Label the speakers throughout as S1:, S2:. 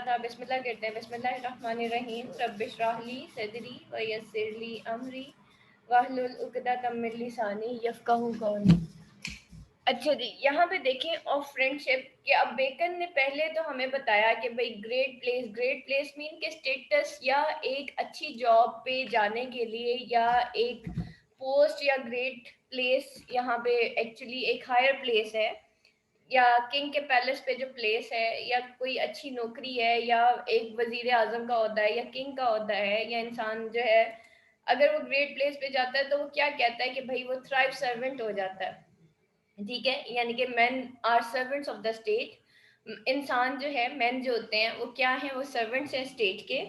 S1: इंशाअल्लाह बिस्मिल्लाह कहते हैं। बिस्मिल्लाहिर्रहमानिर्रहीम। रब्बिशरह ली सदरी व यस्सिर ली अमरी वहलुल उक़दतम मिन लिसानी यफ़क़हू क़ौली। अच्छा जी, यहाँ पे देखें ऑफ फ्रेंडशिप कि अब बेकन ने पहले तो हमें बताया कि भाई ग्रेट प्लेस मीन के स्टेटस या एक अच्छी जॉब पे जाने के लिए या एक पोस्ट या ग्रेट प्लेस, यहाँ पे एक्चुअली एक हायर प्लेस है या किंग के पैलेस पे जो प्लेस है या कोई अच्छी नौकरी है या एक वजीर आजम का ओहदा है या किंग का ओहदा है या इंसान जो है अगर वो ग्रेट प्लेस पे जाता है तो वो क्या कहता है कि भाई वो थ्राइव सर्वेंट हो जाता है। ठीक है, यानी कि man are servants of the state. इंसान जो है, मैन जो होते हैं वो क्या है, वो सर्वेंट्स हैं स्टेट के।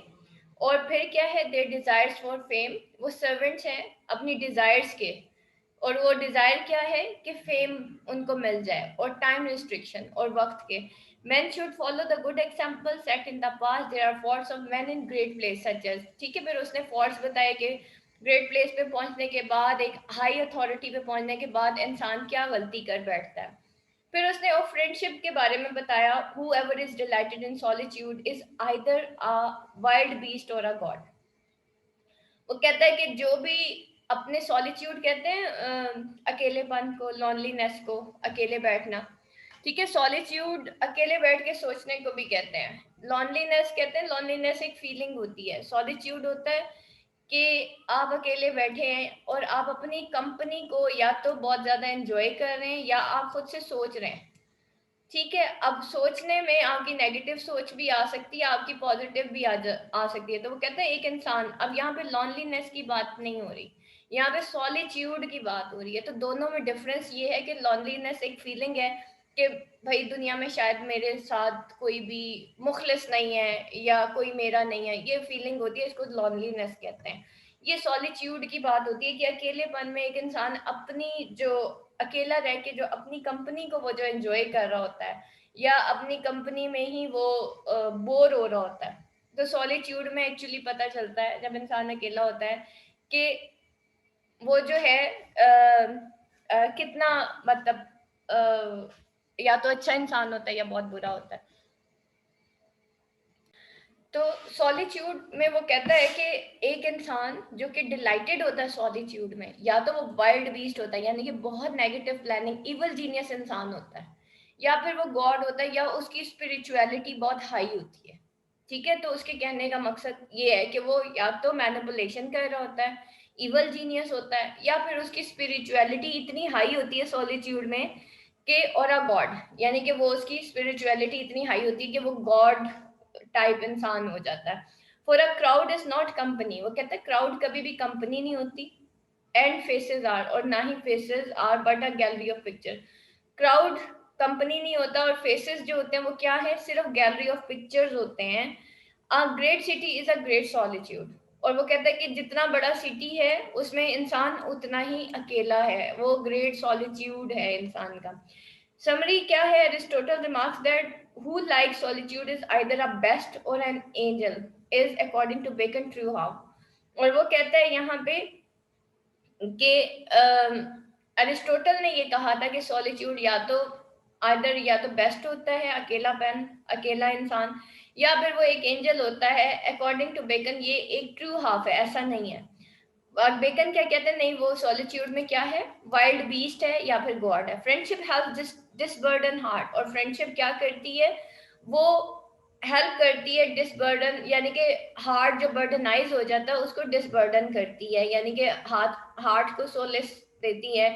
S1: और फिर क्या है, देयर डिजायर्स फॉर फेम, वो सर्वेंट्स हैं अपनी डिजायर्स के। और वो डिजायर क्या है कि फेम उनको मिल जाए और टाइम रिस्ट्रिक्शन और वक्त के। men should follow the good example set in the past. There are faults of men in great place such as, ठीक है, फिर उसने faults बताए कि ग्रेट प्लेस पे पहुंचने के बाद, एक हाई अथॉरिटी पे पहुंचने के बाद इंसान क्या गलती कर बैठता है। फिर उसने और फ्रेंडशिप के बारे में बताया, whoever is delighted in solitude is either a wild beast or a god। वो कहता है कि जो भी अपने सॉलिट्यूड कहते हैं अकेलेपन को, लॉनलीनेस को, अकेले बैठना। ठीक है, सॉलिट्यूड अकेले बैठ के सोचने को भी कहते हैं। लॉनलीनेस कहते हैं, लॉनलीनेस एक फीलिंग होती है। सॉलिट्यूड होता है कि आप अकेले बैठे हैं और आप अपनी कंपनी को या तो बहुत ज्यादा एंजॉय कर रहे हैं या आप खुद से सोच रहे हैं। ठीक है, अब सोचने में आपकी नेगेटिव सोच भी आ सकती है, आपकी पॉजिटिव भी आ सकती है। तो वो कहते हैं एक इंसान, अब यहाँ पे लॉनलीनेस की बात नहीं हो रही, यहाँ पे सॉलिट्यूड की बात हो रही है। तो दोनों में डिफरेंस ये है कि लॉनलीनेस एक फीलिंग है कि भाई दुनिया में शायद मेरे साथ कोई भी मुखलिस नहीं है या कोई मेरा नहीं है, ये फीलिंग होती है, इसको लॉनलीनेस कहते हैं। ये सॉलिट्यूड की बात होती है कि अकेलेपन में एक इंसान अपनी जो अकेला रह के जो अपनी कंपनी को वो जो एंजॉय कर रहा होता है या अपनी कंपनी में ही वो बोर हो रहा होता है। तो सॉलिट्यूड में एक्चुअली पता चलता है जब इंसान अकेला होता है कि वो जो है कितना मतलब या तो अच्छा इंसान होता है या बहुत बुरा होता है। तो सॉलिट्यूड में वो कहता है कि एक इंसान जो कि डिलाइटेड होता है सॉलिट्यूड में, या तो वो वाइल्ड बीस्ट होता है यानी कि बहुत नेगेटिव प्लानिंग इवल जीनियस इंसान होता है, या फिर वो गॉड होता है या उसकी स्पिरिचुअलिटी बहुत हाई होती है। ठीक है, तो उसके कहने का मकसद ये है कि वो या तो मैनिपुलेशन कर रहा होता है, इवल जीनियस होता है, या फिर उसकी स्पिरिचुअलिटी इतनी हाई होती है सॉलिट्यूड में कि, और अ गॉड, यानी कि वो उसकी स्पिरिचुअलिटी इतनी हाई होती है कि वो गॉड टाइप इंसान हो जाता है। For a crowd is not company, वो कहता है क्राउड कभी भी कंपनी नहीं होती। एंड फेसेस आर, और ना ही faces are but a gallery of picture. Crowd company नहीं होता और फेसेस जो होते हैं वो क्या है, सिर्फ गैलरी ऑफ पिक्चर्स होते हैं। A great city is a great solitude. और वो कहता है कि जितना बड़ा सिटी है उसमें इंसान उतना ही अकेला है, वो ग्रेट सॉलिट्यूड है इंसान का। समरी क्या है, Aristotle remarks that who likes solitude is either a beast or an angel is according to Bacon true how। और वो कहता है यहाँ पे कि अरिस्टोटल ने ये कहा था कि सॉलिट्यूड या तो आदर या तो बेस्ट होता है, अकेलापन, अकेला इंसान, या फिर वो एक एंजल होता है। अकॉर्डिंग टू बेकन ये एक ट्रू हाफ है, ऐसा नहीं है। और बेकन क्या कहते हैं, नहीं वो सॉलिट्यूड में क्या है, वाइल्ड बीस्ट है या फिर गॉड है। फ्रेंडशिप हेल्प्स डिसबर्डन हार्ट, और फ्रेंडशिप क्या करती है, वो हेल्प करती है डिसबर्डन, यानी कि हार्ट जो बर्डनाइज हो जाता है उसको डिसबर्डन करती है, यानी कि हार्ट को सोलेस देती है।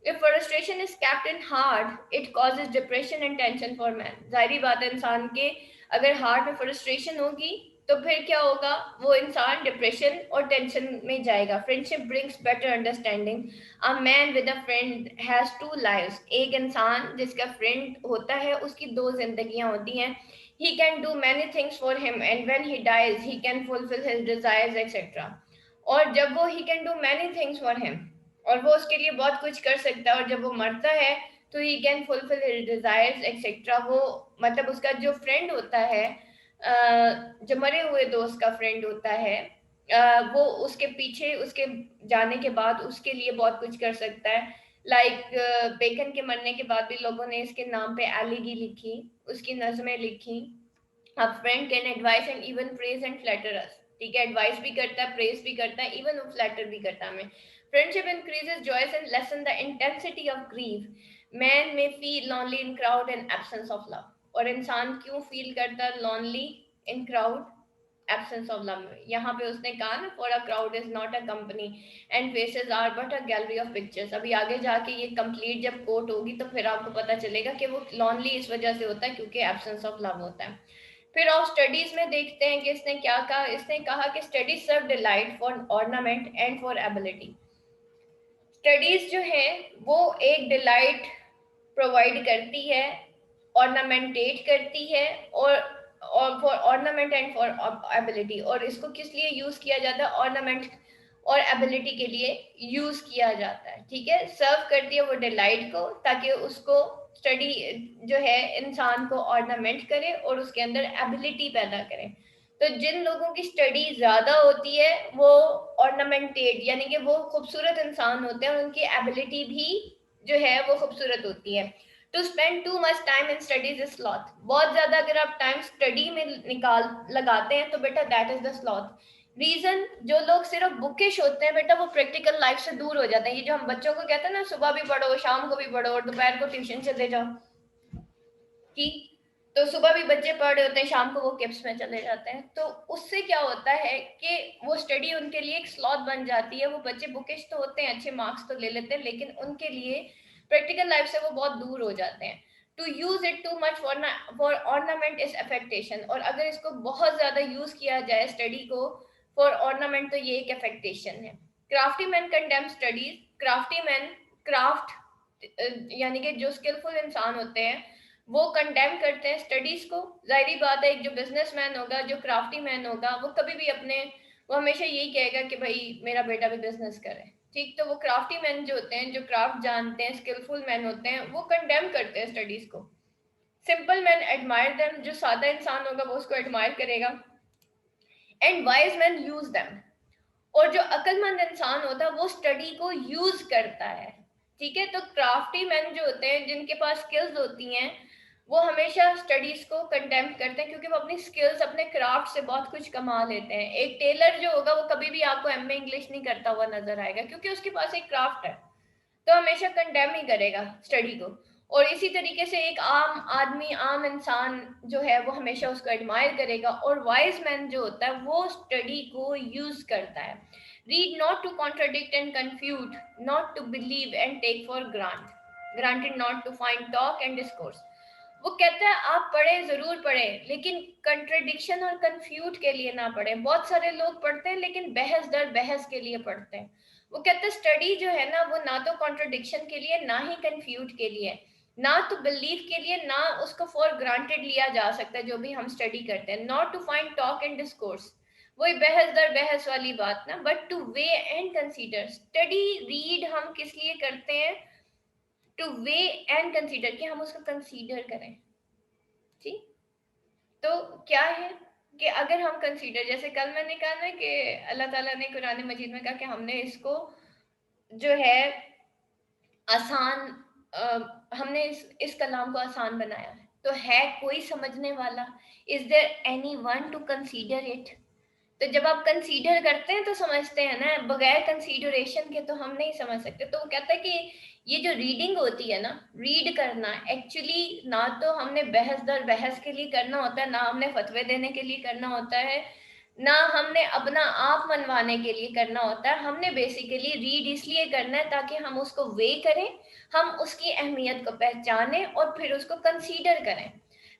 S1: If frustration is kept in heart it causes depression and tension for man. जाहिर बात है इंसान के अगर हार्ट में फ्रस्ट्रेशन होगी तो फिर क्या होगा, वो इंसान डिप्रेशन और टेंशन में जाएगा। Friendship brings better understanding. A man with a friend has two lives, एक इंसान जिसका फ्रेंड होता है उसकी दो जिंदगियां होती हैं। he can do many things for him and when he dies he can fulfill his desires etc। और जब वो he can do many things for him और वो उसके लिए बहुत कुछ कर सकता है, और जब वो मरता है तो he can fulfill his desires etc। वो मतलब उसका जो फ्रेंड होता है, जो मरे हुए दोस्त का फ्रेंड होता है, वो उसके पीछे, उसके जाने के बाद उसके लिए बहुत कुछ कर सकता है। लाइक बेकन के मरने के बाद भी लोगों ने इसके नाम पे एलिगी लिखी, उसकी नज़में लिखी, A friend can advise and even praise and flatter us. ठीक है, एडवाइस भी करता है, प्रेज भी करता है, इवन वो फ्लैटर भी करता है हमें. Friendship increases joys and lessen the intensity of grief. Man may feel lonely in crowd and absence of love. और इंसान क्यों फील करता है lonely in crowd, absence of love? यहाँ पे उसने कहा ना, for a crowd is not a company and faces are but a gallery of pictures. अभी आगे जाके ये कंप्लीट जब कोट होगी तो फिर आपको पता चलेगा कि वो lonely इस वजह से होता है क्योंकि absence of love होता है. फिर और स्टडीज में देखते हैं कि इसने क्या कहा. इसने कहा कि studies serve delight for ornament and for ability. Studies जो है वो एक डिलाइट प्रोवाइड करती है, ऑर्नामेंटेट करती है, और for ornament and for ability. और इसको किस लिए यूज किया जाता है? ऑर्नामेंट और एबिलिटी के लिए यूज किया जाता है. ठीक है, सर्व करती है वो डिलाइट को ताकि उसको स्टडी जो है इंसान को ऑर्नामेंट करे और उसके अंदर एबिलिटी पैदा करे. तो जिन लोगों की स्टडी ज्यादा होती है वो ऑर्नामेंटेड यानी कि वो खूबसूरत इंसान होते हैं और उनकी एबिलिटी भी जो है वो खूबसूरत होती है. To spend too much time in studies is sloth. बहुत ज्यादा अगर आप टाइम स्टडी में निकाल लगाते हैं तो बेटा that is the sloth. Reason, जो लोग सिर्फ बुकिश होते हैं बेटा वो प्रैक्टिकल लाइफ से दूर हो जाते हैं. ये जो हम बच्चों को कहते हैं ना, सुबह भी पढ़ो, शाम को भी पढ़ो और दोपहर को ट्यूशन चले जाओ, ठीक, तो सुबह भी बच्चे पढ़ रहे होते हैं, शाम को वो किप्स में चले जाते हैं. तो उससे क्या होता है कि वो स्टडी उनके लिए एक स्लॉथ बन जाती है. वो बच्चे बुकिश तो होते हैं, अच्छे मार्क्स तो ले लेते हैं, लेकिन उनके लिए प्रैक्टिकल लाइफ से वो बहुत दूर हो जाते हैं. To use it too much for ornament is affectation. और अगर इसको बहुत ज्यादा यूज किया जाए स्टडी को फॉर ऑर्नामेंट तो ये एक अफेक्टेशन है. Crafty man condemn studies. Crafty man, craft यानी कि जो स्किलफुल इंसान होते हैं वो कंडेम करते हैं स्टडीज को. जाहिर बात है, एक जो बिजनेसमैन होगा, जो क्राफ्टी मैन होगा, वो कभी भी अपने, वो हमेशा यही कहेगा कि भाई मेरा बेटा भी बिजनेस करे. ठीक, तो वो क्राफ्टी मैन जो होते हैं, जो क्राफ्ट जानते हैं, स्किलफुल मैन होते हैं, वो कंडेम करते हैं स्टडीज को. Simple man admire them. जो सादा इंसान होगा वो उसको एडमायर करेगा. And wise man use them. और जो अक्लमंद इंसान होता है वो स्टडी को यूज करता है. ठीक है, तो क्राफ्टी मैन जो होते हैं, जिनके पास स्किल्स होती हैं, वो हमेशा स्टडीज को कंटेम्प्ट करते हैं क्योंकि वो अपनी स्किल्स, अपने क्राफ्ट से बहुत कुछ कमा लेते हैं. एक टेलर जो होगा वो कभी भी आपको एमए इंग्लिश नहीं करता हुआ नजर आएगा क्योंकि उसके पास एक क्राफ्ट है, तो हमेशा कंडेम ही करेगा स्टडी को. और इसी तरीके से एक आम आदमी, आम इंसान जो है वो हमेशा उसको एडमायर करेगा. और वाइज मैन जो होता है वो स्टडी को यूज करता है. Read not to contradict and confute, not to believe and take for granted, not to find talk and discourse. वो कहता है आप पढ़े, जरूर पढ़े, लेकिन कंट्रडिक्शन और कंफ्यूट के लिए ना पढ़े. बहुत सारे लोग पढ़ते हैं लेकिन बहस दर बहस के लिए पढ़ते हैं. वो कहते हैं स्टडी जो है ना वो ना तो कॉन्ट्रडिक्शन के लिए, ना ही कंफ्यूट के लिए, ना तो बिलीफ के लिए, ना उसको फॉर ग्रांटेड लिया जा सकता है जो भी हम स्टडी करते हैं. Not to find talk and discourse, वही बहस दर बहस वाली बात ना, but to weigh and consider. Study read हम किस लिए करते हैं? टू वे एंड कंसीडर, कि हम उसको कंसीडर करें. ठीक, तो क्या है कि अगर हम कंसीडर, जैसे कल मैंने कहा ना कि अल्लाह ताला ने कुरान मजीद में कहा कि हमने इसको जो है आसान, हमने इस कलाम को आसान बनाया है. तो है कोई समझने वाला? Is there anyone to consider it? तो जब आप कंसीडर करते हैं तो समझते हैं ना, बगैर कंसीडरेशन के तो हम नहीं समझ सकते. तो वो कहता है कि ये जो रीडिंग होती है ना, रीड करना, एक्चुअली ना तो हमने बहस दर बहस के लिए करना होता है, ना हमने फतवे देने के लिए करना होता है, ना हमने अपना आप मनवाने के लिए करना होता है. हमने बेसिकली रीड इसलिए करना है ताकि हम उसको वे करें, हम उसकी अहमियत को पहचानें और फिर उसको कंसीडर करें.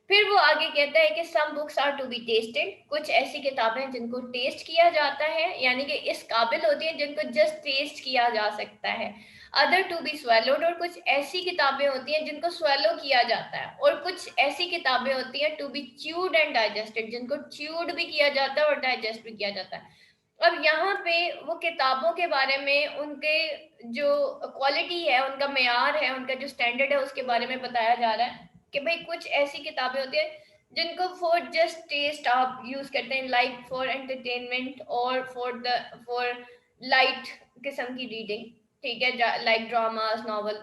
S1: फिर वो आगे कहता है कि some books are to be tasted. कुछ ऐसी किताबें हैं जिनको टेस्ट किया जाता है, यानी कि इस काबिल होती हैं जिनको जस्ट टेस्ट किया जा सकता है. Other to be swallowed. और कुछ ऐसी किताबें होती हैं जिनको स्वेलो किया जाता है. और कुछ ऐसी किताबें होती हैं to be chewed and digested, जिनको च्यूड भी किया जाता है और डाइजेस्ट भी किया जाता है. अब यहाँ पे वो किताबों के बारे में, उनके जो क्वालिटी है, उनका मेयार है, उनका जो स्टैंडर्ड है, उसके बारे में बताया जा रहा है कि भाई कुछ ऐसी किताबें होती है जिनको फॉर जस्ट टेस्ट आप यूज करते हैं, लाइक फॉर एंटरटेनमेंट और फॉर लाइट किस्म की रीडिंग. ठीक है, लाइक ड्रामास, नॉवल.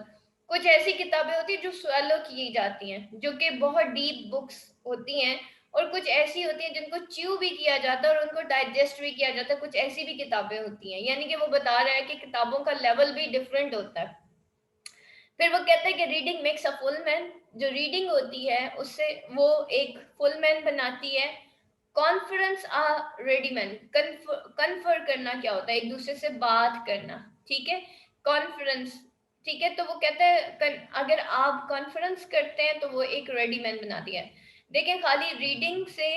S1: कुछ ऐसी किताबें होती है जो स्वेलो की जाती हैं, जो कि बहुत डीप बुक्स होती हैं, और कुछ ऐसी होती हैं जिनको च्यू भी किया जाता है और उनको डाइजेस्ट भी किया जाता है। कुछ ऐसी भी किताबें होती हैं, यानी कि वो बता रहा है कि किताबों का लेवल भी डिफरेंट होता है। फिर वो कहते हैं कि reading makes a full man, जो रीडिंग होती है उससे वो एक फुल मैन बनाती है। कॉन्फ्रेंस आ रेडी मैन, कन्फर करना क्या होता है, एक दूसरे से बात करना, ठीक है, कॉन्फ्रेंस, ठीक है। तो वो कहते हैं अगर आप कॉन्फ्रेंस करते हैं तो वो एक रेडी मैन बनाती है। देखें, खाली रीडिंग से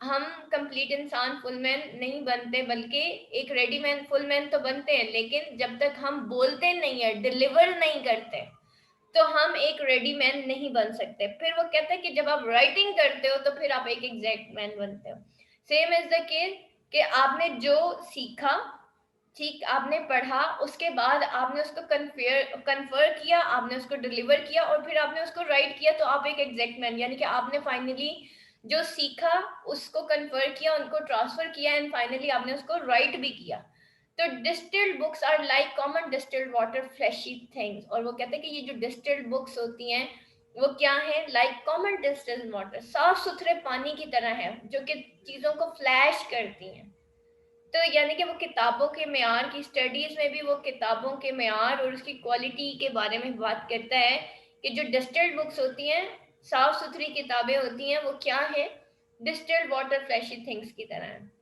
S1: हम कंप्लीट इंसान फुल मैन नहीं बनते, बल्कि एक रेडी मैन फुल मैन तो बनते हैं, लेकिन जब तक हम बोलते नहीं है, डिलीवर नहीं करते, तो हम एक रेडी मैन नहीं बन सकते। फिर वो कहते हैं कि जब आप राइटिंग करते हो तो फिर आप एक एग्जैक्ट मैन बनते हो। सेम इज द केस कि आपने जो सीखा, ठीक, आपने पढ़ा, उसके बाद आपने उसको कन्फर किया, आपने उसको डिलीवर किया और फिर आपने उसको राइट किया, तो आप एक एग्जैक्ट मैन, यानी कि आपने फाइनली जो सीखा उसको कन्फर किया, उनको ट्रांसफर किया एंड फाइनली आपने उसको राइट भी किया। तो distilled books are like common distilled water flashy things, और वो कहते हैं कि ये जो डिस्टिल्ड बुक्स होती हैं वो क्या है, लाइक कॉमन डिस्टिल्ड वाटर, साफ सुथरे पानी की तरह है जो कि चीजों को फ्लैश करती हैं। तो यानी कि वो किताबों के मेयार की स्टडीज में भी वो किताबों के मेयार और उसकी क्वालिटी के बारे में बात करता है कि जो डिस्टिल्ड बुक्स होती हैं, साफ सुथरी किताबें होती हैं, वो क्या है, डिस्टिल्ड वाटर फ्लैशी थिंग्स की तरह है।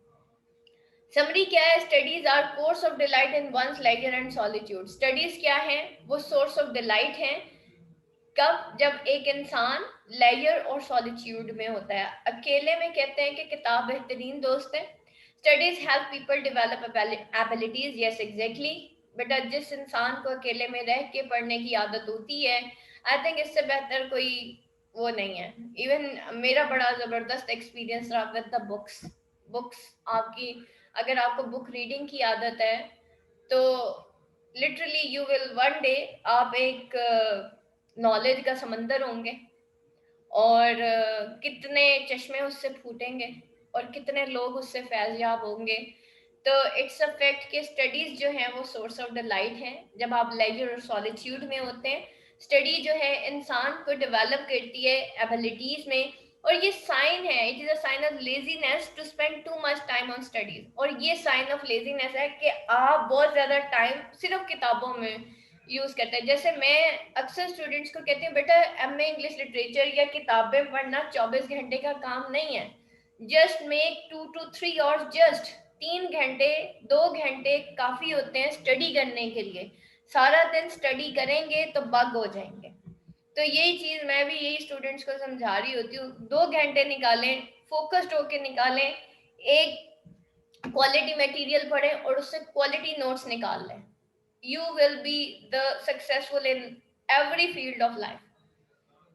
S1: समरी क्या है, studies are course of delight in one's leisure and solitude. Studies क्या है, वो सोर्स ऑफ डिलाइट है, कब, जब एक इंसान लेजर और सॉलिट्यूड में होता है। अकेले में कहते हैं कि किताब बेहतरीन दोस्त है। Studies help people develop abilities, yes exactly. बेटा, जिस इंसान को अकेले में रह के पढ़ने की आदत होती है, आई थिंक इससे बेहतर कोई वो नहीं है। इवन मेरा बड़ा जबरदस्त एक्सपीरियंस रहा विद द बुक्स। बुक्स आपकी, अगर आपको बुक रीडिंग की आदत है तो literally you will one day, आप एक नॉलेज का समंदर होंगे, और कितने चश्मे उससे फूटेंगे और कितने लोग उससे फैज़याब होंगे। तो इट्स अ फैक्ट कि स्टडीज जो है वो सोर्स ऑफ द लाइट है जब आप लेजर और सॉलिट्यूड में होते हैं। स्टडी जो है इंसान को डेवलप करती है एबिलिटीज में, और ये साइन है, it is a sign of laziness to spend too much time on studies. और ये साइन ऑफ लेजीनेस है कि आप बहुत ज्यादा टाइम सिर्फ किताबों में यूज करते हैं। जैसे मैं अक्सर स्टूडेंट्स को कहती हूँ, बेटा एमए इंग्लिश लिटरेचर या किताबें पढ़ना 24 घंटे का काम नहीं है। Just make 2 to 3 hours, just 3 घंटे, 2 घंटे काफी होते हैं स्टडी करने के लिए। सारा दिन स्टडी करेंगे तो बग हो जाएंगे। तो यही चीज मैं भी यही स्टूडेंट्स को समझा रही होती हूँ, 2 घंटे निकालें, फोकस्ड होके निकालें, एक क्वालिटी मटेरियल पढ़ें और उससे क्वालिटी नोट्स निकाल लें। You will be the successful in every field of life,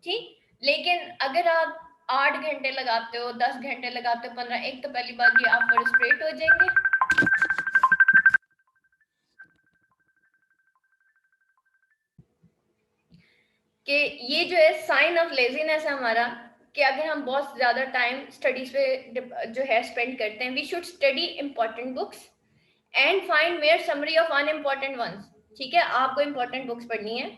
S1: ठीक। लेकिन अगर आप 8 घंटे लगाते हो, 10 घंटे लगाते हो, 15, एक तो पहली बात ये आप फ्रस्ट्रेट हो जाएंगे कि ये जो है साइन ऑफ लेजीनेस है हमारा, कि अगर हम बहुत ज्यादा टाइम स्टडीज पे जो है स्पेंड करते हैं। We should study important books and find mere summary of unimportant ones, ठीक है, आपको इंपॉर्टेंट बुक्स पढ़नी है,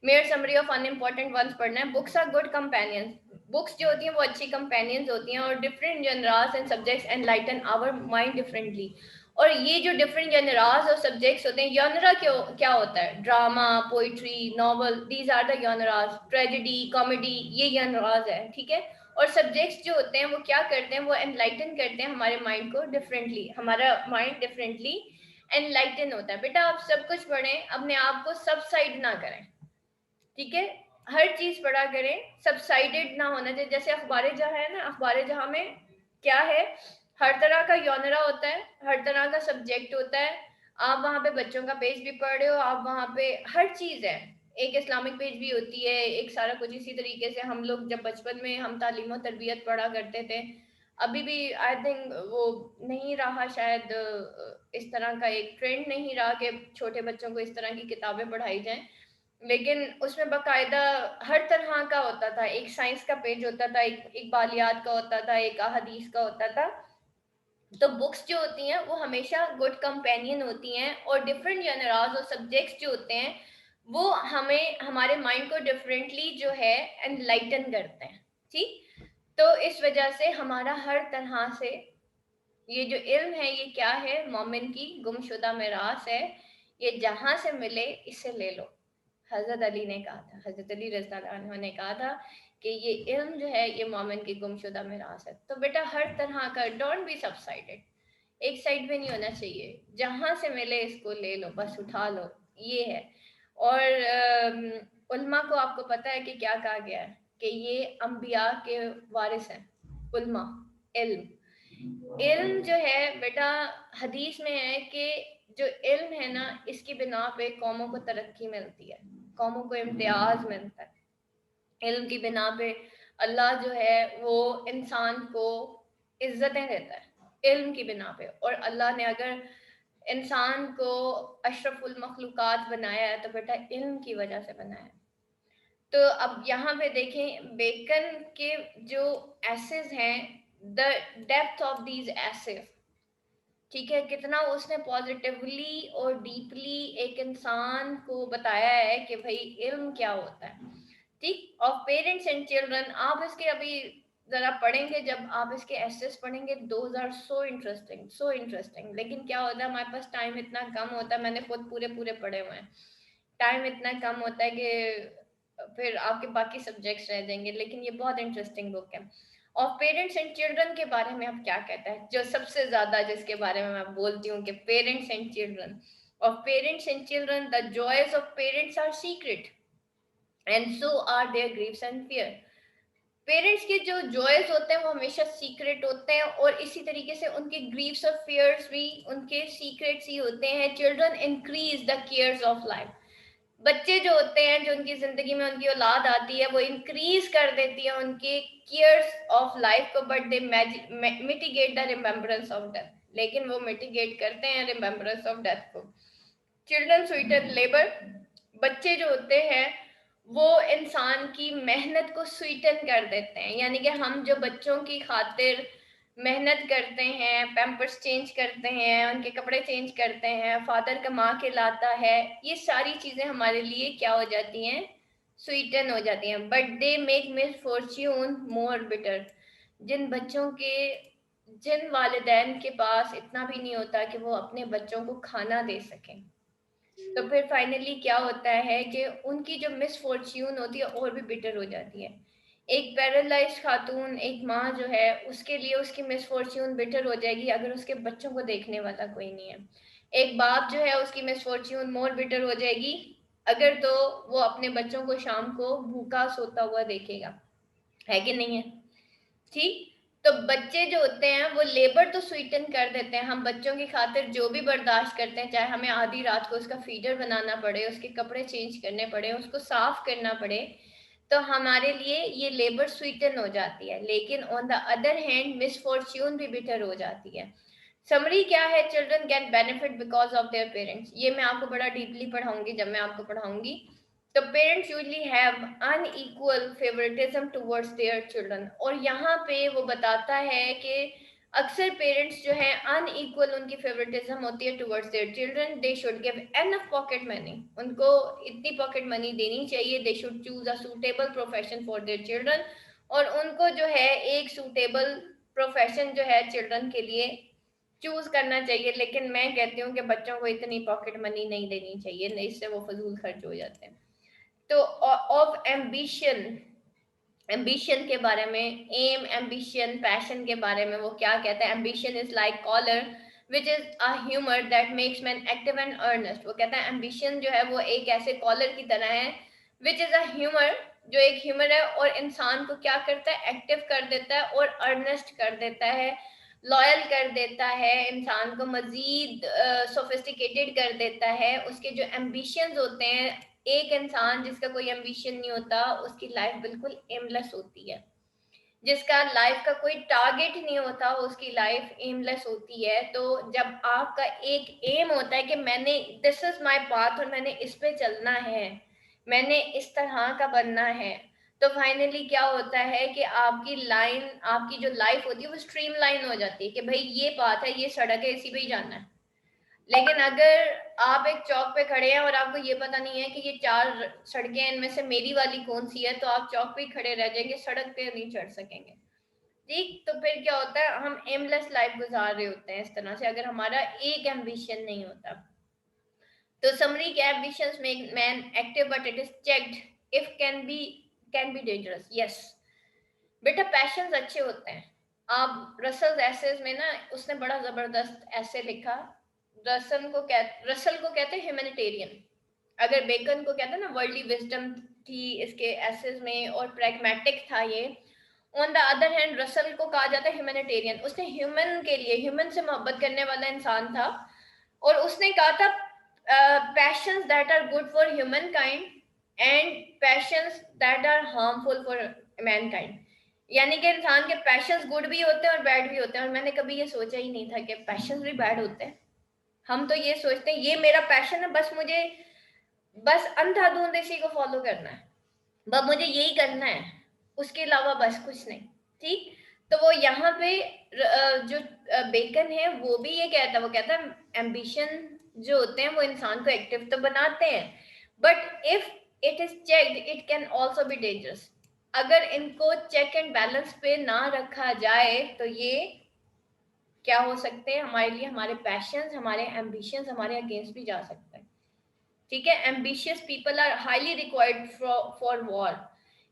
S1: mere summary of unimportant ones पढ़ना है। Books are good companions, books जो होती हैं वो अच्छी कंपेनियंस होती हैं, और different genres and subjects enlighten our mind differently. और ये जो डिफरेंट जनरास और सब्जेक्ट्स होते हैं, यॉनरा क्या होता है, drama, poetry, novel, these are the genres, tragedy, comedy, ये यॉनरास है, ठीक है। और सब्जेक्ट्स जो होते हैं वो क्या करते हैं, वो एनलाइटन करते हैं हमारे माइंड को डिफरेंटली, हमारा माइंड डिफरेंटली एनलाइटन होता है। बेटा आप सब कुछ पढ़ें, अपने आप को सबसाइड ना करें, ठीक है, हर चीज पढ़ा करें, सबसाइडेड ना होना चाहिए। जैसे अखबार जहाँ है ना, अखबार जहाँ में क्या है, हर तरह का यॉनरा होता है, हर तरह का सब्जेक्ट होता है। आप वहाँ पे बच्चों का पेज भी पढ़ रहे हो, आप वहाँ पे हर चीज है, एक इस्लामिक पेज भी होती है, एक सारा कुछ। इसी तरीके से हम लोग जब बचपन में हम तालीम और तरबियत पढ़ा करते थे, अभी भी आई थिंक वो नहीं रहा शायद, इस तरह का एक ट्रेंड नहीं रहा कि छोटे बच्चों को इस तरह की किताबें पढ़ाई जाएं। लेकिन उसमें बकायदा हर तरह का होता था, एक साइंस का पेज होता था, एक इकबालियात का होता था, एक अहादीस का होता था। तो बुक्स जो होती हैं वो हमेशा गुड कंपेनियन होती हैं, और डिफरेंट जनरास और सब्जेक्ट्स जो होते हैं वो हमें हमारे माइंड को डिफरेंटली जो है एनलाइटन करते हैं, ठीक। तो इस वजह से हमारा हर तरह से ये जो इल्म है ये क्या है, मोमिन की गुमशुदा मिरास है, ये जहां से मिले इसे ले लो। हजरत अली ने कहा था, हजरत अली रज़ी अल्लाह अन्हु ने कहा था कि ये इल्म जो है ये मोमिन की गुमशुदा मिरास है। तो बेटा हर तरह का, डोंट बी सबसाइडेड, एक साइड पे नहीं होना चाहिए, जहां से मिले इसको ले लो, बस उठा लो, ये है। और उल्मा को आपको पता है कि क्या कहा गया है कि ये अंबिया के वारिस हैं, उल्मा, इल्म। इल्म जो है बेटा, हदीस में है कि जो इल्म है ना, इसकी बिना पे कौमों को तरक्की मिलती है, कौमों को इम्तियाज मिलता है। इल्म की बिना पे अल्लाह जो है वो इंसान को इज्जतें देता है इल्म की बिना पे। और अल्लाह ने अगर इंसान को अशरफुल मखलूकात बनाया है तो बेटा इल्म की वजह से बनाया है। तो अब यहाँ पे देखें बेकन के जो एसेस हैं, the depth of these essays, ठीक है, कितना उसने पॉजिटिवली और डीपली एक इंसान को बताया है कि भाई इल्म क्या होता है। ठीक, ऑफ पेरेंट्स एंड चिल्ड्रन, आप इसके अभी जरा पढ़ेंगे, जब आप इसके एसेस पढ़ेंगे, those are so interesting, so interesting. लेकिन क्या होता है, हमारे पास टाइम इतना कम होता है, मैंने खुद पूरे पूरे पढ़े हुए हैं, टाइम इतना कम होता है कि फिर आपके बाकी सब्जेक्ट्स रह जाएंगे। लेकिन ये बहुत इंटरेस्टिंग बुक है। और पेरेंट्स एंड चिल्ड्रन के बारे में अब क्या कहता है, जो सबसे ज्यादा जिसके बारे में मैं बोलती हूँ कि parents and children, of parents and children, the joys of parents are secret and so are their griefs and fear. Parents के जो जॉयज होते हैं वो हमेशा सीक्रेट होते हैं, और इसी तरीके से उनके ग्रीव्स और फियर्स भी उनके सीक्रेट्स ही होते हैं। Children increase the cares of life, बच्चे जो होते हैं, जो उनकी जिंदगी में उनकी औलाद आती है, वो इंक्रीज कर देती है उनके केयर्स ऑफ लाइफ को, but they mitigate the remembrance of death, लेकिन वो मिटिगेट करते हैं रिमेम्बरेंस ऑफ डेथ को। चिल्ड्रन स्वीटन लेबर, बच्चे जो होते हैं वो इंसान की मेहनत को स्वीटन कर देते हैं, यानी कि हम जो बच्चों की खातिर मेहनत करते हैं, पैम्पर्स चेंज करते हैं, उनके कपड़े चेंज करते हैं, फादर कमा के लाता है, ये सारी चीजें हमारे लिए क्या हो जाती हैं, स्वीटन हो जाती हैं। But they make misfortune more bitter, जिन बच्चों के, जिन वालिदैन के पास इतना भी नहीं होता कि वो अपने बच्चों को खाना दे सकें, तो फिर फाइनली क्या होता है कि उनकी जो मिसफॉर्च्यून होती है और भी बिटर हो जाती है। एक पैरालाइज्ड खातून, एक माँ जो है, उसके लिए उसकी मिसफॉर्च्यून बिटर हो जाएगी अगर उसके बच्चों को देखने वाला कोई नहीं है। एक बाप जो है, उसकी मिसफॉर्च्यून मोर बिटर हो जाएगी अगर तो वो अपने बच्चों को शाम को भूखा सोता हुआ देखेगा, है कि नहीं है। ठीक, तो बच्चे जो होते हैं वो लेबर तो स्वीटन कर देते हैं, हम बच्चों की खातिर जो भी बर्दाश्त करते हैं, चाहे हमें आधी रात को उसका फीडर बनाना पड़े, उसके कपड़े चेंज करने पड़े, उसको साफ करना पड़े, तो हमारे लिए ये लेबर स्वीटन हो जाती है। लेकिन on the other hand misfortune भी बिटर हो जाती है। समरी क्या है, children get benefit because of their parents, ये मैं आपको बड़ा डीपली पढ़ाऊंगी जब मैं आपको पढ़ाऊंगी। तो parents usually have unequal favouritism towards their children, और यहाँ पे वो बताता है कि अक्सर पेरेंट्स जो है अनइक्वल उनकी फेवरेटिज्म होती है towards their children. They should give enough pocket money, उनको इतनी पॉकेट मनी देनी चाहिए। They should choose a suitable profession for their children, और उनको जो है एक सूटेबल प्रोफेशन जो है चिल्ड्रन के लिए चूज करना चाहिए। लेकिन मैं कहती हूँ कि बच्चों को इतनी पॉकेट मनी नहीं देनी चाहिए, नहीं, इससे वो फजूल खर्च हो जाते हैं। तो ऑफ एम्बिशन, एम्बिशन के बारे में, एम, एम्बिशन, पैशन के बारे में वो क्या कहता है, ambition is like choler which is a humour that makes man active and earnest. वो कहता है एम्बिशन जो है वो एक ऐसे कॉलर की तरह है, विच इज अ ह्यूमर, जो एक ह्यूमर है और इंसान को क्या करता है, एक्टिव कर देता है और अर्नेस्ट कर देता है, लॉयल कर देता है, इंसान को मजीद सोफिस्टिकेटेड कर देता है। उसके जो एम्बिशंस होते हैं, एक इंसान जिसका कोई एम्बिशन नहीं होता उसकी लाइफ बिल्कुल एमलेस होती है, जिसका लाइफ का कोई टारगेट नहीं होता उसकी लाइफ एमलेस होती है। तो जब आपका एक एम होता है कि मैंने, दिस इज माय पाथ और मैंने इस पे चलना है, मैंने इस तरह का बनना है, तो फाइनली क्या होता है कि आपकी लाइन, आपकी जो लाइफ होती है वो स्ट्रीम लाइन हो जाती है कि भाई ये पाथ है, ये सड़क है, इसी पे ही जाना है। लेकिन अगर आप एक चौक पे खड़े हैं और आपको ये पता नहीं है कि ये 4 सड़कें हैं, इनमें से मेरी वाली कौन सी है, तो आप चौक पे ही खड़े रह जाएंगे, सड़क पे नहीं चढ़ सकेंगे। ठीक, तो फिर क्या होता है, हम एमलेस लाइफ गुजार रहे होते हैं इस तरह से, अगर हमारा एक एम्बिशन नहीं होता। तो समरी के ambitions make man active but it is checked if can be dangerous. Yes बेटा, पैशंस अच्छे होते हैं। आप रसल एसेज में ना, उसने बड़ा जबरदस्त ऐसे लिखा। रसल को कहते हैं ह्यूमैनिटेरियन। अगर बेकन को कहते हैं ना वर्ल्डली विजडम थी इसके एसेज में, और प्रैग्मेटिक था ये। On the other hand Russell को कहा जाता है ह्यूमैनिटेरियन। उसने ह्यूमन के लिए, ह्यूमन से मोहब्बत करने वाला इंसान था, और उसने कहा था passions that are good for humankind and passions that are harmful for mankind. यानी कि इंसान के पैशंस गुड भी होते हैं और बैड भी होते हैं। और मैंने कभी ये सोचा ही नहीं था कि पैशंस भी बैड होते हैं। हम तो ये सोचते हैं ये मेरा पैशन है, बस मुझे बस अंधाधुंध इसी को फॉलो करना है, बस मुझे यही करना है, उसके अलावा बस कुछ नहीं। ठीक, तो वो यहाँ पे जो बेकन है वो भी ये कहता है, वो कहता है एम्बिशन जो होते हैं वो इंसान को एक्टिव तो बनाते हैं, but if it is checked it can also be dangerous. अगर इनको चेक एंड बैलेंस पे ना रखा जाए तो ये क्या हो सकते हैं हमारे लिए, हमारे पैशंस, हमारे एम्बिशंस हमारे अगेंस्ट भी जा सकते हैं। ठीक है, ambitious people are highly required for war.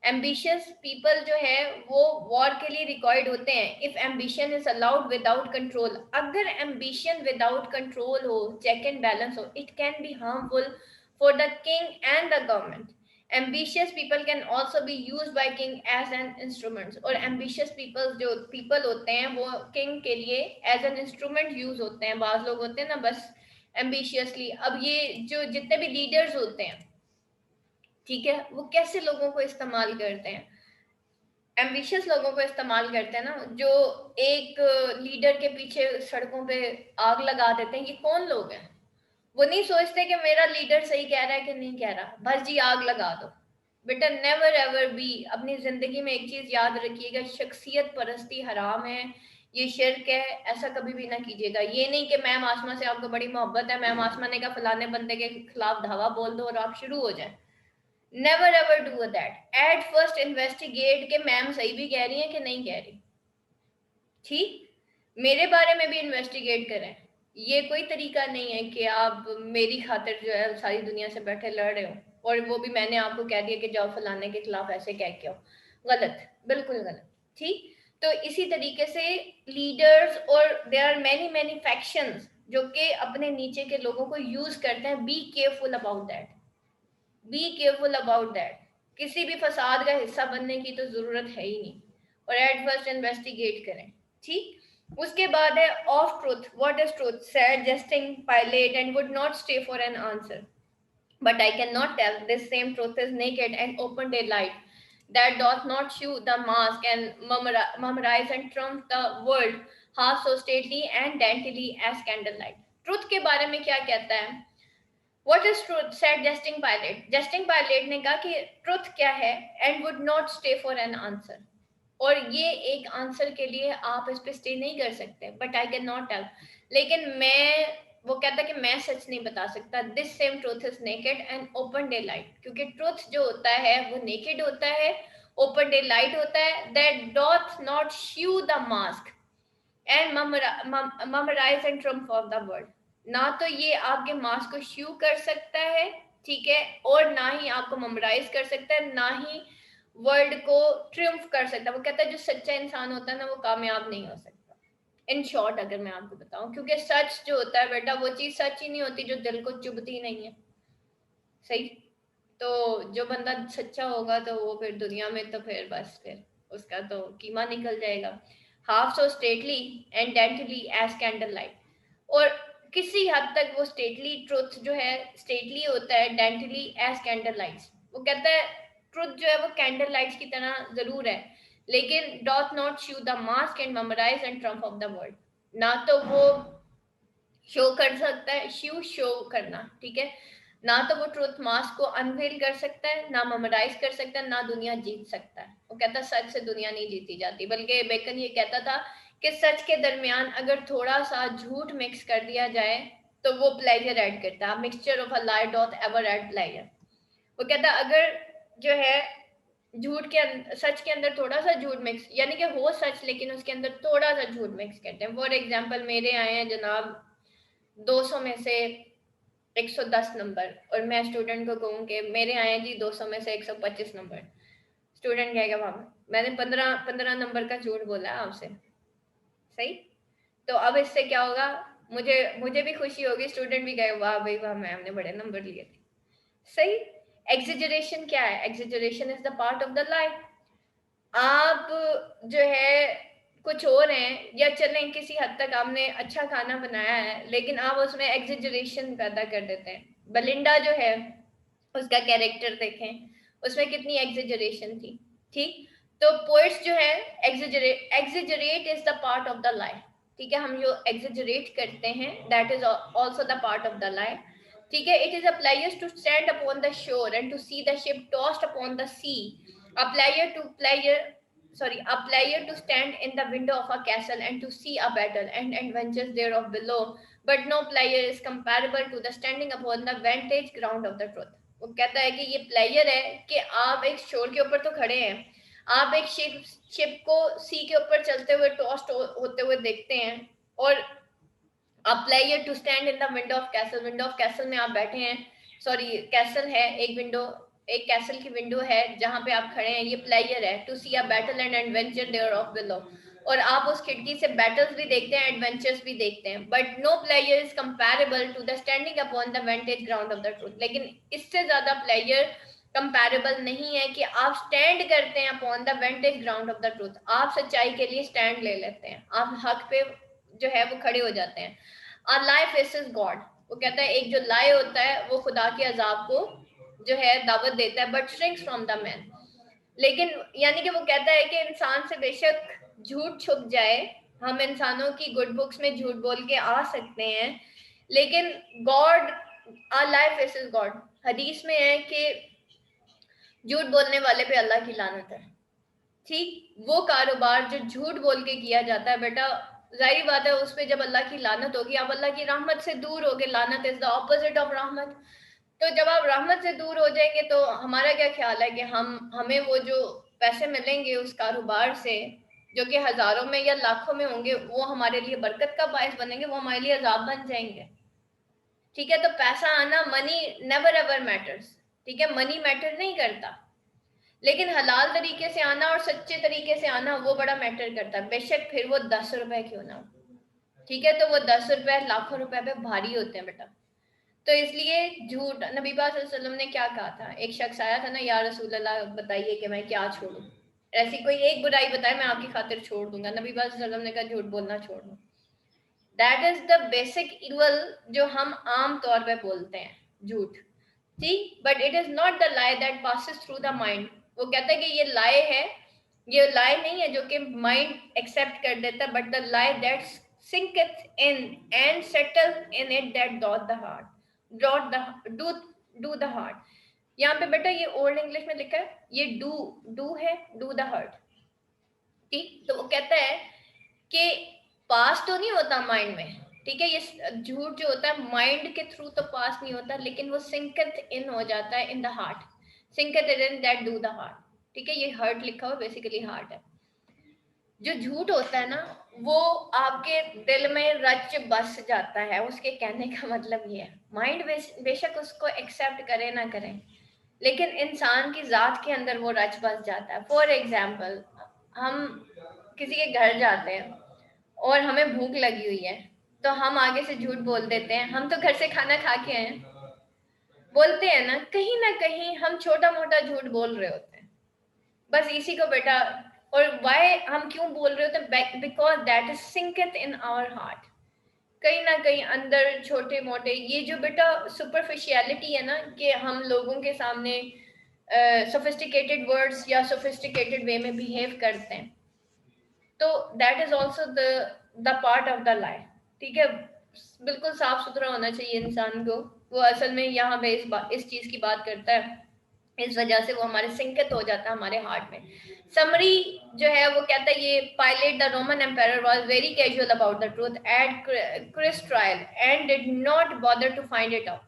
S1: Ambitious people जो है वो वॉर के लिए रिक्वायर्ड होते हैं। If ambition is allowed without control, अगर एम्बिशन विदाउट कंट्रोल हो, चेक एंड बैलेंस हो, it can be harmful for the king and the government. Ambitious people can also be use by king as an instrument. और ambitious people जो people होते हैं वो king के लिए as an instrument use होते हैं। बाज लोग होते हैं ना बस एम्बिशियसली। अब ये जो जितने भी लीडर्स होते हैं, ठीक है, वो कैसे लोगों को इस्तेमाल करते हैं, एम्बिशियस लोगों को इस्तेमाल करते हैं ना, जो एक लीडर के पीछे सड़कों पे आग लगा देते हैं। ये कौन लोग हैं? वो नहीं सोचते कि मेरा लीडर सही कह रहा है कि नहीं कह रहा, बस जी आग लगा दो। बेटा नेवर एवर बी, अपनी जिंदगी में एक चीज याद रखिएगा, शख्सियत परस्ती हराम है, ये शिर्क है। ऐसा कभी भी ना कीजिएगा। ये नहीं कि मैम आसमा से आपको बड़ी मोहब्बत है, मैम आसमा ने कहा फलाने बंदे के खिलाफ धावा बोल दो और आप शुरू हो जाए। Never ever do that. At first investigate के मैम सही भी कह रही है कि नहीं कह रही। ठीक, मेरे बारे में भी इन्वेस्टिगेट करें। ये कोई तरीका नहीं है कि आप मेरी खातिर जो है सारी दुनिया से बैठे लड़ रहे हो, और वो भी मैंने आपको कह दिया कि जाओ फलाने के खिलाफ ऐसे कह के हो। गलत, बिल्कुल गलत। ठीक, तो इसी तरीके से लीडर्स, और there are many many factions जो कि अपने नीचे के लोगों को यूज करते हैं। Be careful about that, be careful about that. किसी भी फसाद का हिस्सा बनने की तो जरूरत है ही नहीं, और एट फर्स्ट इन्वेस्टिगेट करें। ठीक, उसके बाद है of truth. What is truth? Said jesting Pilate and would not stay for an answer, but I cannot tell this same truth is naked and open daylight, that doth not shew the mask and memorize and trump the world, half so stately and daintily as candlelight। Truth के बारे में क्या कहता है? What is truth? said jesting pilot। jesting pilot ने कहा कि truth क्या है, and would not stay for an answer। और ये एक आंसर के लिए आप इस पे स्टे नहीं कर सकते, but I can not tell. लेकिन मैं, वो कहता कि मैं सच नहीं बता सकता। This same truth is naked and open day light, क्योंकि ट्रूथ जो होता है वो नेकेड होता है, ओपन डे लाइट होता है। That doth not show the mask and mummeries and Trump of the world. ना तो ये आपके मास्क को श्यू कर सकता है, ठीक है, और ना ही आपको ममराइज कर सकता है, ना ही वर्ल्ड को ट्रिम्फ कर सकता है। वो कहता है जो सच्चा इंसान होता है ना वो कामयाब नहीं हो सकता। इन शॉर्ट अगर मैं आपको बताऊं, क्योंकि सच जो होता है बेटा वो चीज सच ही नहीं होती जो दिल को चुभती नहीं है। सही, तो जो बंदा सच्चा होगा तो वो फिर दुनिया में तो फिर बस फिर उसका तो कीमा निकल जाएगा। Half so stately and daintily as candle light. और किसी हद तक वो स्टेटली ट्रुथ जो है स्टेटली होता है, डेंटली एज कैंडल लाइट्स। वो कहता है ट्रुथ जो है वो कैंडल लाइट्स की तरह जरूर है, लेकिन do not show the mask and memorise and Trump of the world. ना तो वो शो कर सकता है, शो करना, ठीक है, ना तो वो ट्रूथ मास्क को अनवेल कर सकता है, ना मेमोराइज कर सकता है, ना दुनिया जीत सकता है। वो कहता है सच से दुनिया नहीं जीती जाती, बल्कि बेकन ये कहता था कि सच के दरमियान अगर थोड़ा सा झूठ मिक्स कर दिया जाए तो वो प्लेजर ऐड करता है। Mixture of a lie dot ever add pleasure. वो कहता है अगर जो है झूठ के सच के अंदर थोड़ा सा झूठ मिक्स, यानी कि हो सच लेकिन उसके अंदर थोड़ा सा झूठ मिक्स करते हैं। फॉर एग्जाम्पल मेरे आए हैं जनाब 200 में से 110 नंबर, और मैं स्टूडेंट को कहूँ कि मेरे आए हैं जी 200 में से 125 नंबर, स्टूडेंट कहेगा बाबा मैंने 15 नंबर का झूठ बोला है आपसे, सही। तो अब इससे क्या होगा, मुझे मुझे भी खुशी होगी, स्टूडेंट भी कहेगा वाह भाई वाह मैम ने बड़े नंबर लिए थे, सही। एग्जिजरेशन क्या है, exaggeration is the part of the life. आप जो है कुछ और हैं, या चलें किसी हद तक आपने अच्छा खाना बनाया है लेकिन आप उसमें एग्जिजरेशन पैदा कर देते हैं। बलिंडा जो है उसका कैरेक्टर देखें, उसमें कितनी एग्जिजरेशन थी, ठीक। तो पोइट्स जो है exaggerate is the part of the life, ठीक है। हम जो एग्जिजरेट करते हैं that is also the part of the life, ठीक है। It is a player to stand upon the shore and to see the ship tossed upon the sea, a player to player a player to stand in the window of a castle and to see a battle and adventures thereof below, but no player is comparable to the standing upon the vantage ground of the truth। वो कहता है कि ये player है कि आप एक शोर के ऊपर तो खड़े हैं, आप एक शिप को सी के ऊपर चलते हुए टॉस्ट होते हुए देखते हैं, और a player to stand in the window of castle, window of castle में आप बैठे हैं, सॉरी कैसल है एक विंडो, एक कैसल की विंडो है जहां पे आप खड़े हैं, ये प्लेयर है। To see a battle and adventure there of below, और आप उस खिड़की से बैटल्स भी देखते हैं एडवेंचर्स भी देखते हैं, but no pleasure is comparable to the standing upon the vantage ground of the truth. लेकिन इससे ज्यादा प्लेयर कंपैरेबल नहीं है कि आप स्टैंड करते हैं upon the vantage ground of the truth, आप सच्चाई के लिए स्टैंड ले लेते हैं, आप हक पे जो है वो खड़े हो जाते हैं। A lie faces God, वो कहता है एक जो lie होता है वो खुदा के अजाब को जो है दावत देता है, but shrinks from the man। लेकिन यानी कि वो कहता है कि इंसान से बेशक झूठ छुप जाए, हम इंसानों की गुड बुक्स में झूठ बोल के आ सकते हैं, लेकिन God our life faces God. हदीस में है कि झूठ बोलने वाले पे अल्लाह की लानत है, ठीक। वो कारोबार जो झूठ बोल के किया जाता है बेटा, जाहिर बात है उस पर जब अल्लाह की लानत होगी, आप अल्लाह की रहमत से दूर होगे, लानत इज द ऑपोजिट ऑफ रहमत। तो जब आप रहमत से दूर हो जाएंगे तो हमारा क्या ख्याल है कि हमें वो जो पैसे मिलेंगे उस कारोबार से, जो कि हजारों में या लाखों में होंगे, वो हमारे लिए बरकत का बायस बनेंगे, वो हमारे लिए अजाब बन जाएंगे, ठीक है। तो पैसा आना, मनी नेवर एवर मैटर्स, ठीक है, मनी मैटर नहीं करता, लेकिन हलाल तरीके से आना और सच्चे तरीके से आना वो बड़ा मैटर करता है, बेशक फिर वो 10 रुपए क्यों ना हो, ठीक है। तो वो 10 रुपए लाखों रुपए पे भारी होते हैं बेटा। तो इसलिए झूठ, नबी पाक सल्लल्लाहु अलैहि वसल्लम ने क्या कहा था, एक शख्स आया था ना, या रसूल अल्लाह बताइए कि मैं क्या छोड़ूं, ऐसी कोई एक बुराई बताए मैं आपकी खातिर छोड़ दूंगा। नबी पाक सल्लल्लाहु अलैहि वसल्लम ने कहा झूठ बोलना छोड़ दो। That is the basic evil जो हम आम तौर पे बोलते हैं, झूठ, ठीक। But it is not the lie that passes through the mind. वो कहता है कि ये लाए है, ये लाई नहीं है जो कि माइंड एक्सेप्ट कर देता, but the lie that sinketh in and settle in it that doth the heart, dot the do the heart। यहाँ पे बेटा ये ओल्ड इंग्लिश में लिखा है, ये डू है, डू द हर्ट, ठीक। तो वो कहता है कि पास तो नहीं होता माइंड में, ठीक है, ये झूठ जो होता है माइंड के थ्रू तो पास नहीं होता, लेकिन वो सिंकत इन हो जाता है in the heart, sinketh in that do the heart, ठीक है। ये हर्ट लिखा हुआ बेसिकली हार्ट है। जो झूठ होता है ना वो आपके दिल में रच बस जाता है, उसके कहने का मतलब ये है। माइंड बेशक उसको एक्सेप्ट करे ना करे, लेकिन इंसान की जात के अंदर वो रच बस जाता है। फॉर एग्जाम्पल हम किसी के घर जाते हैं और हमें भूख लगी हुई है, तो हम आगे से झूठ बोल देते हैं हम तो घर से खाना खा के आए, बोलते हैं ना कहीं हम छोटा मोटा झूठ बोल रहे होते हैं, बस इसी को बेटा। और वाई हम क्यों बोल रहे होते हैं, because that is sinketh in our heart, कहीं ना कहीं अंदर छोटे मोटे ये जो बेटा सुपरफिशियलिटी है ना, कि हम लोगों के सामने सोफिस्टिकेटेड वर्ड्स या सोफिस्टिकेटेड वे में बिहेव करते हैं, तो that is also the part of the life, ठीक है। बिल्कुल साफ सुथरा होना चाहिए इंसान को। वो असल में यहाँ पे इस चीज की बात करता है, इस वजह से वो हमारे सिंकत हो जाता है हमारे हार्ट में। समरी जो है वो कहता है ये Pilate the Roman empire was very casual about the truth at Christ trial and did not bother to find it out,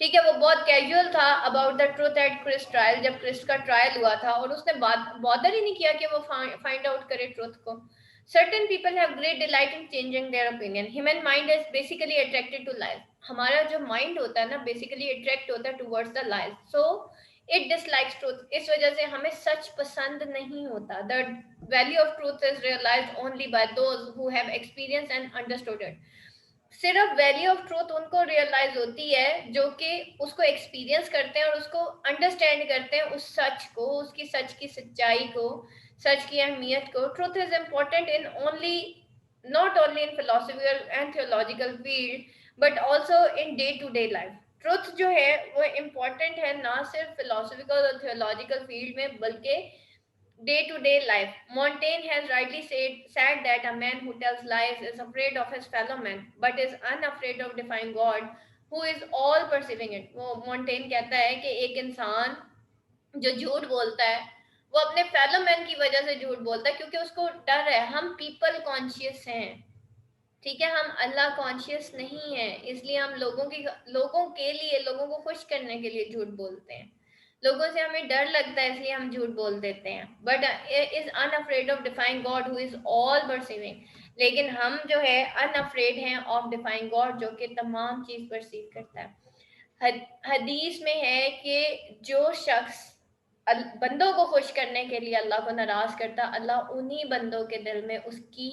S1: ठीक है, वो बहुत कैजुअल था about the truth at Christ trial, जब क्रिस का ट्रायल हुआ था, और उसने बॉदर ही नहीं किया कि वो फाइंड आउट करे ट्रूथ को। Certain people have great delight in changing their opinion. Human mind is basically attracted to lies. हमारा जो माइंड होता है ना, बेसिकली अट्रैक्ट होता है towards the lies, so it dislikes truth. इस वजह से हमें सच पसंद नहीं होता। The value of truth is realised only by those who have experience and understood it. सिर्फ वैल्यू ऑफ ट्रूथ उनको रियलाइज होती है जो कि उसको एक्सपीरियंस करते हैं और उसको अंडरस्टैंड करते हैं, उस सच को, उसकी सच की सच्चाई को, सच की अहमियत को। Truth is important in only, not only in philosophical and theological field but also in day to day life. Truth जो है वो इम्पोर्टेंट है ना सिर्फ फिलोसफिकल और थियोलॉजिकल फील्ड में, बल्कि day-to-day life. Montaigne has rightly said that a man who tells lies is afraid of his fellow man, but is unafraid of defying God, who is all perceiving it. वो Montaigne कहता है कि एक इंसान जो झूठ बोलता है वो अपने फेलो मैन की वजह से झूठ बोलता है, क्योंकि उसको डर है। हम पीपल कॉन्शियस हैं, ठीक है, हम अल्लाह कॉन्शियस नहीं है, इसलिए हम लोगों के लिए, लोगों को खुश करने के लिए झूठ बोलते हैं। लोगों से हमें डर लगता है, इसलिए हम झूठ बोल देते हैं। But is unafraid of defying God who is all perceiving. लेकिन हम जो है अनअफ्रेड हैं ऑफ डिफाइंग गॉड, जो कि तमाम चीज परसीव करता है। हदीस में है कि जो शख्स बंदों को खुश करने के लिए अल्लाह को नाराज करता, अल्लाह उन्हीं बंदों के दिल में उसकी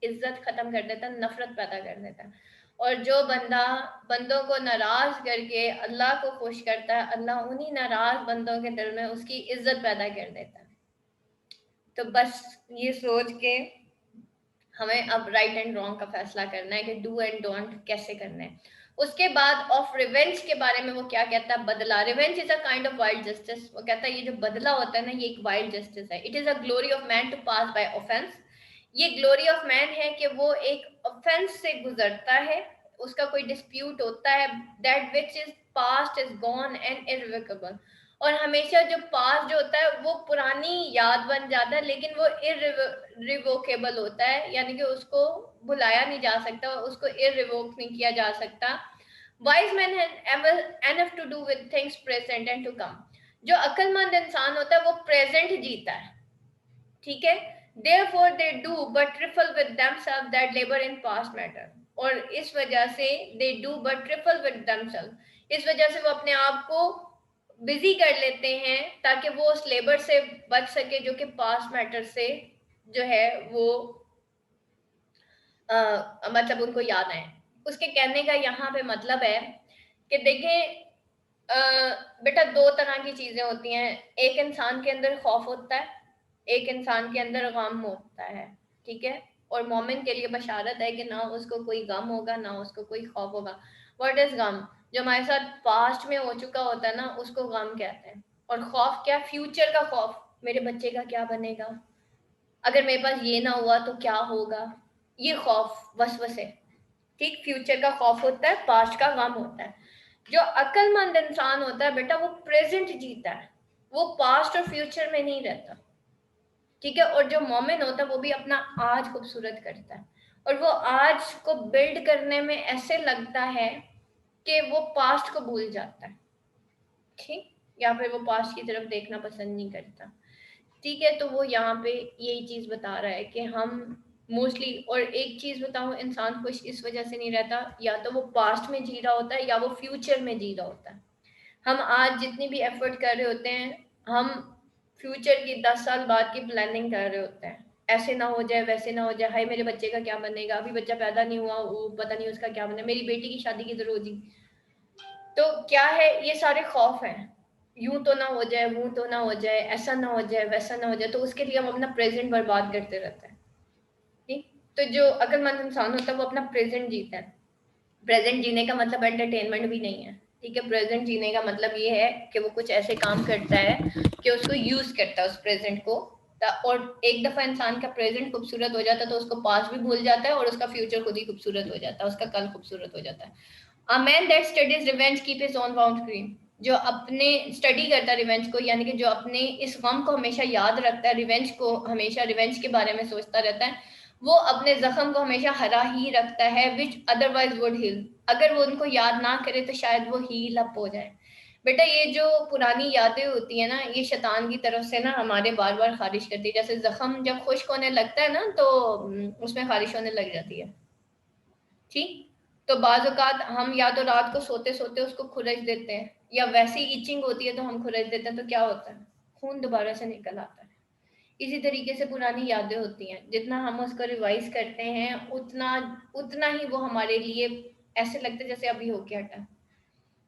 S1: इज्जत खत्म कर देता, नफरत पैदा कर देता। और जो बंदा बंदों को नाराज करके अल्लाह को खुश करता है, अल्लाह उन्हीं नाराज बंदों के दिल में उसकी इज्जत पैदा कर देता है। तो बस ये सोच के हमें अब राइट एंड रॉन्ग का फैसला करना है कि डू एंड डोंट कैसे करना है। उसके बाद ऑफ रिवेंज के बारे में वो क्या कहता है, बदला। Revenge is a kind of wild justice. वो कहता है ये जो बदला होता है ना, ये एक वाइल्ड जस्टिस है। It is a glory of man to pass by offence. ये ग्लोरी ऑफ मैन है कि वो एक ऑफेंस से गुजरता है, उसका कोई डिस्प्यूट होता है, that which is past is gone and irrevocable. और हमेशा जो पास जो होता है वो पुरानी याद बन जाता है, लेकिन वो इररिवोकेबल होता है, यानी कि उसको भुलाया नहीं जा सकता, उसको इररिवोक नहीं किया जा सकता। Wise man enough to do with things present and to come. जो अक्लमंद इंसान होता है वो प्रेजेंट जीता है, ठीक है। Therefore they do but trifle with themselves that labor in past matter। और इस वजह से they do but trifle with themselves, इस वजह से वो अपने आप को बिजी कर लेते हैं ताकि वो उस लेबर से बच सके जो कि पास्ट मैटर से जो है वो मतलब उनको याद आए। उसके कहने का यहाँ पे मतलब है कि देखें बेटा, दो तरह की चीजें होती हैं। एक इंसान के अंदर खौफ होता है, एक इंसान के अंदर गम होता है, ठीक है। और मोमिन के लिए बशारत है कि ना उसको कोई गम होगा ना उसको कोई खौफ होगा। व्हाट इज गम? जो हमारे साथ पास्ट में हो चुका होता है ना, उसको गम कहते हैं। और खौफ क्या? फ्यूचर का खौफ, मेरे बच्चे का क्या बनेगा, अगर मेरे पास ये ना हुआ तो क्या होगा, ये खौफ वसवसे, ठीक। फ्यूचर का खौफ होता है, पास्ट का गम होता है। जो अक्लमंद इंसान होता है बेटा, वो प्रेजेंट जीता है, वो पास्ट और फ्यूचर में नहीं रहता, ठीक है। और जो मोमिन होता है वो भी अपना आज खूबसूरत करता है, और वो आज को बिल्ड करने में ऐसे लगता है कि वो पास्ट को भूल जाता है, ठीक, या फिर वो पास्ट की तरफ देखना पसंद नहीं करता, ठीक है। तो वो यहाँ पे यही चीज बता रहा है कि हम मोस्टली, और एक चीज बताऊं, इंसान खुश इस वजह से नहीं रहता, या तो वो पास्ट में जी रहा होता है या वो फ्यूचर में जी रहा होता है। हम आज जितनी भी एफर्ट कर रहे होते हैं, हम फ्यूचर की 10 साल बाद की प्लानिंग कर रहे होते हैं, ऐसे ना हो जाए, वैसे ना हो जाए, हाय मेरे बच्चे का क्या बनेगा, अभी बच्चा पैदा नहीं हुआ, वो पता नहीं उसका क्या बनेगा, मेरी बेटी की शादी किधर होगी। तो क्या है, ये सारे खौफ हैं, यूं तो ना हो जाए, वो तो ना हो जाए, ऐसा ना हो जाए, वैसा ना हो जाए, तो उसके लिए हम अपना प्रेजेंट बर्बाद करते रहते हैं, ठीक। तो जो अक्लमंद इंसान होता है वो अपना प्रेजेंट जीता है। प्रेजेंट जीने का मतलब एंटरटेनमेंट भी नहीं है, ठीक है। प्रेजेंट जीने का मतलब ये है कि वो कुछ ऐसे काम करता है कि उसको यूज करता है उस प्रेजेंट को। और एक दफा इंसान का प्रेजेंट खूबसूरत हो जाता है तो उसको पास्ट भी भूल जाता है और उसका फ्यूचर खुद ही खूबसूरत हो जाता है, उसका कल खूबसूरत हो जाता है। A man that studies revenge keep his own wound cream. जो अपने स्टडी करता है रिवेंज को, यानी कि जो अपने इस गम को हमेशा याद रखता है, रिवेंज को हमेशा, रिवेंज के बारे में सोचता रहता है, वो अपने जख्म को हमेशा हरा ही रखता है, विच अदरवाइज वुड हील, अगर वो उनको याद ना करे तो शायद वो हील अप हो जाए। बेटा ये जो पुरानी यादें होती है ना, ये शैतान की तरफ से ना हमारे बार बार खारिश करती है। जैसे जख्म जब खुश्क होने लगता है ना तो उसमें खारिश होने लग जाती है, ठीक। तो बाज़ औक़ात हम या तो रात को सोते सोते उसको खुरच देते हैं, या वैसी इचिंग होती है तो हम खुरच देते हैं, तो क्या होता है, खून दोबारा से निकल आता है। इसी तरीके से पुरानी यादें होती हैं, जितना हम उसको रिवाइज करते हैं उतना उतना ही वो हमारे लिए ऐसे लगता है जैसे अभी होके हटा है,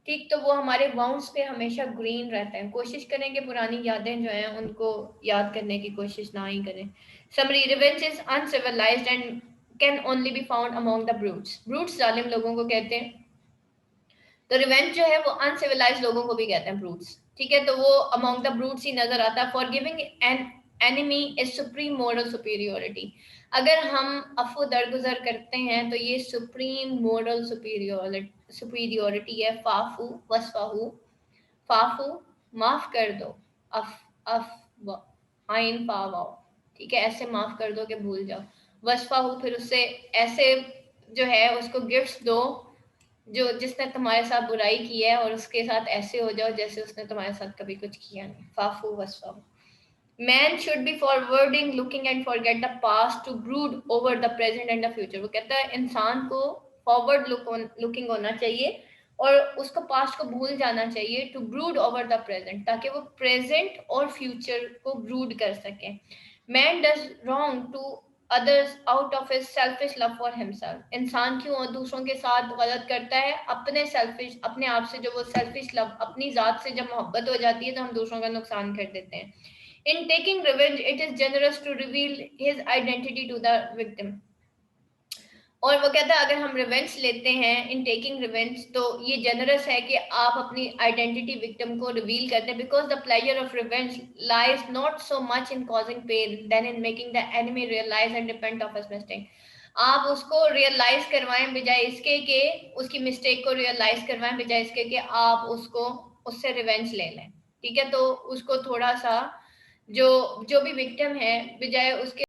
S1: ठीक। तो वो हमारे वाउंड्स पे हमेशा ग्रीन रहते हैं। कोशिश करें कि पुरानी यादें जो हैं उनको याद करने की कोशिश ना ही करें। Summary revenge is uncivilized and can only be found among the brutes. Brutes जालिम लोगों को कहते हैं, तो रिवेंज जो है वो अनसिविलाइज लोगों को भी कहते हैं ब्रूट्स, ठीक है। तो वो अमंग द ब्रूट्स ही नजर आता है। For giving an enemy is supreme moral superiority. अगर हम अफो दरगुजर करते हैं तो ये सुप्रीम मोरल सुपीरियोरिटी है। फाफू वसफाहू, फाफू माफ कर दो, अफ अफ आइन पावाओ, ठीक है, ऐसे माफ कर दो कि भूल जाओ। वसफाहू फिर उससे ऐसे जो है उसको गिफ्ट्स दो जो जिसने तुम्हारे साथ बुराई की है, और उसके साथ ऐसे हो जाओ जैसे उसने तुम्हारे साथ कभी कुछ किया नहीं। फाफू वसफाहू। Man should be forwarding looking and forget the past to brood over the present and the future। वो कहता है इंसान को फॉरवर्ड लुकिंग होना चाहिए और उसको पास्ट को भूल जाना चाहिए, to brood over the present, ताकि वो प्रेजेंट और फ्यूचर को ब्रूड कर सके। Man does wrong to others out of his selfish love for himself. इंसान क्यों दूसरों के साथ गलत करता है? अपने सेल्फिश, अपने आप से जो वो सेल्फिश लव, अपनी जात से जब मोहब्बत हो जाती है तो हम दूसरों का नुकसान कर देते हैं। In taking revenge, it is generous to reveal his identity to the victim। और वो कहता है अगर हम रिवेंज लेते हैं, इन टेकिंग रिवेंज, तो ये जेनरस है कि आप अपनी आइडेंटिटी विक्टिम को रिवील करते हैं। Because the pleasure of revenge lies not so much in causing pain then in making the enemy realise and repent of his mistake. आप उसको रियलाइज करवाएं बजाय इसके कि उसकी मिस्टेक को रियलाइज करवाएं, बजाय इसके कि आप उसको उससे रिवेंज ले लें, ठीक है। तो उसको थोड़ा सा जो जो भी विक्टिम है, बजाय उसके